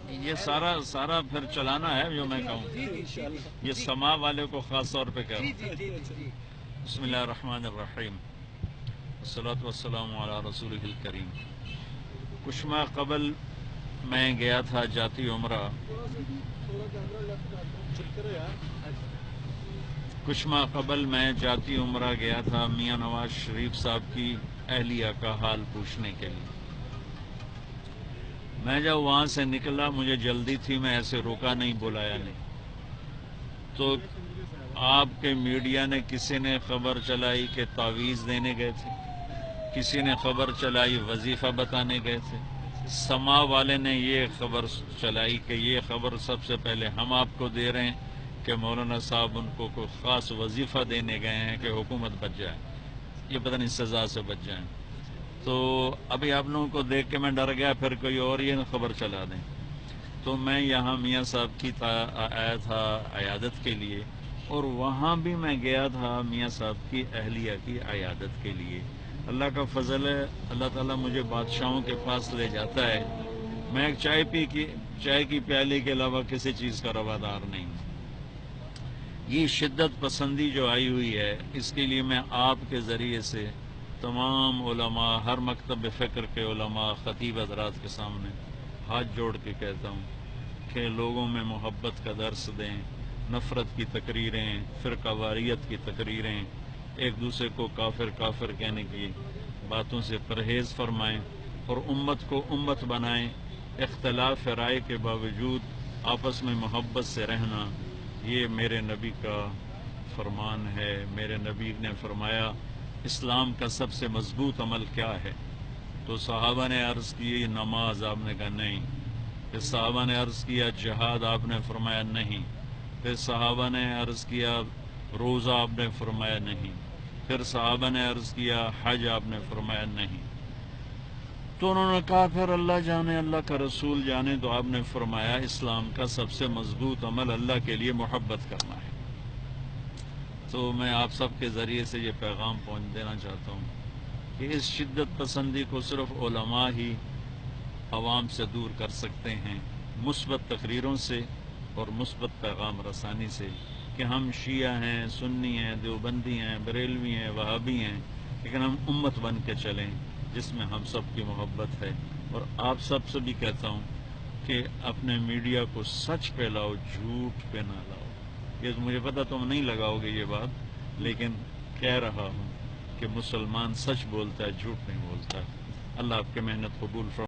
یہ سارا پھر چلانا ہے جو میں کہوں، یہ سما والے کو خاص طور پہ کہہ رہا ہوں۔ بسم اللہ الرحمن الرحیم، والصلاة والسلام علی رسولہ الکریم۔ کچھ ماہ قبل میں گیا تھا جاتی عمرہ، گیا تھا میاں نواز شریف صاحب کی اہلیہ کا حال پوچھنے کے لیے۔ میں جب وہاں سے نکلا، مجھے جلدی تھی، میں ایسے روکا نہیں، بلایا نہیں، تو آپ کے میڈیا نے کسی نے خبر چلائی کہ تعویذ دینے گئے تھے، کسی نے خبر چلائی وظیفہ بتانے گئے تھے، سما والے نے یہ خبر چلائی کہ یہ خبر سب سے پہلے ہم آپ کو دے رہے ہیں کہ مولانا صاحب ان کو کوئی خاص وظیفہ دینے گئے ہیں کہ حکومت بچ جائے، یہ پتہ نہیں سزا سے بچ جائیں۔ تو ابھی آپ لوگوں کو دیکھ کے میں ڈر گیا پھر کوئی اور یہ خبر چلا دیں، تو میں یہاں میاں صاحب کی آیا تھا عیادت کے لیے، اور وہاں بھی میں گیا تھا میاں صاحب کی اہلیہ کی عیادت کے لیے۔ اللہ کا فضل ہے، اللہ تعالیٰ مجھے بادشاہوں کے پاس لے جاتا ہے، میں ایک چائے کی پیالی کے علاوہ کسی چیز کا روادار نہیں ہوں۔ یہ شدت پسندی جو آئی ہوئی ہے، اس کے لیے میں آپ کے ذریعے سے تمام علماء، ہر مکتب فکر کے علماء، خطیب حضرات کے سامنے ہاتھ جوڑ کے کہتا ہوں کہ لوگوں میں محبت کا درس دیں، نفرت کی تقریریں، فرقہ واریت کی تقریریں، ایک دوسرے کو کافر کافر کہنے کی باتوں سے پرہیز فرمائیں، اور امت کو امت بنائیں۔ اختلاف رائے کے باوجود آپس میں محبت سے رہنا، یہ میرے نبی کا فرمان ہے۔ میرے نبی نے فرمایا اسلام کا سب سے مضبوط عمل کیا ہے؟ تو صحابہ نے عرض کی نماز، آپ نے کہا نہیں۔ پھر صحابہ نے عرض کیا جہاد، آپ نے فرمایا نہیں۔ پھر صحابہ نے عرض کیا روزہ، آپ نے فرمایا نہیں۔ پھر صحابہ نے عرض کیا حج، آپ نے فرمایا نہیں۔ تو انہوں نے کہا پھر اللہ جانے، اللہ کا رسول جانے، تو آپ نے فرمایا اسلام کا سب سے مضبوط عمل اللہ کے لیے محبت کرنا ہے۔ تو میں آپ سب کے ذریعے سے یہ پیغام پہنچ دینا چاہتا ہوں کہ اس شدت پسندی کو صرف علماء ہی عوام سے دور کر سکتے ہیں، مثبت تقریروں سے اور مثبت پیغام رسانی سے، کہ ہم شیعہ ہیں، سنی ہیں، دیوبندی ہیں، بریلوی ہیں، وہابی ہیں، لیکن ہم امت بن کے چلیں جس میں ہم سب کی محبت ہے۔ اور آپ سب سے بھی کہتا ہوں کہ اپنے میڈیا کو سچ پہ لاؤ، جھوٹ پہ نہ لاؤ۔ یہ مجھے پتا تم نہیں لگاؤ گے یہ بات، لیکن کہہ رہا ہوں کہ مسلمان سچ بولتا ہے، جھوٹ نہیں بولتا۔ اللہ آپ کے محنت قبول فرمائے۔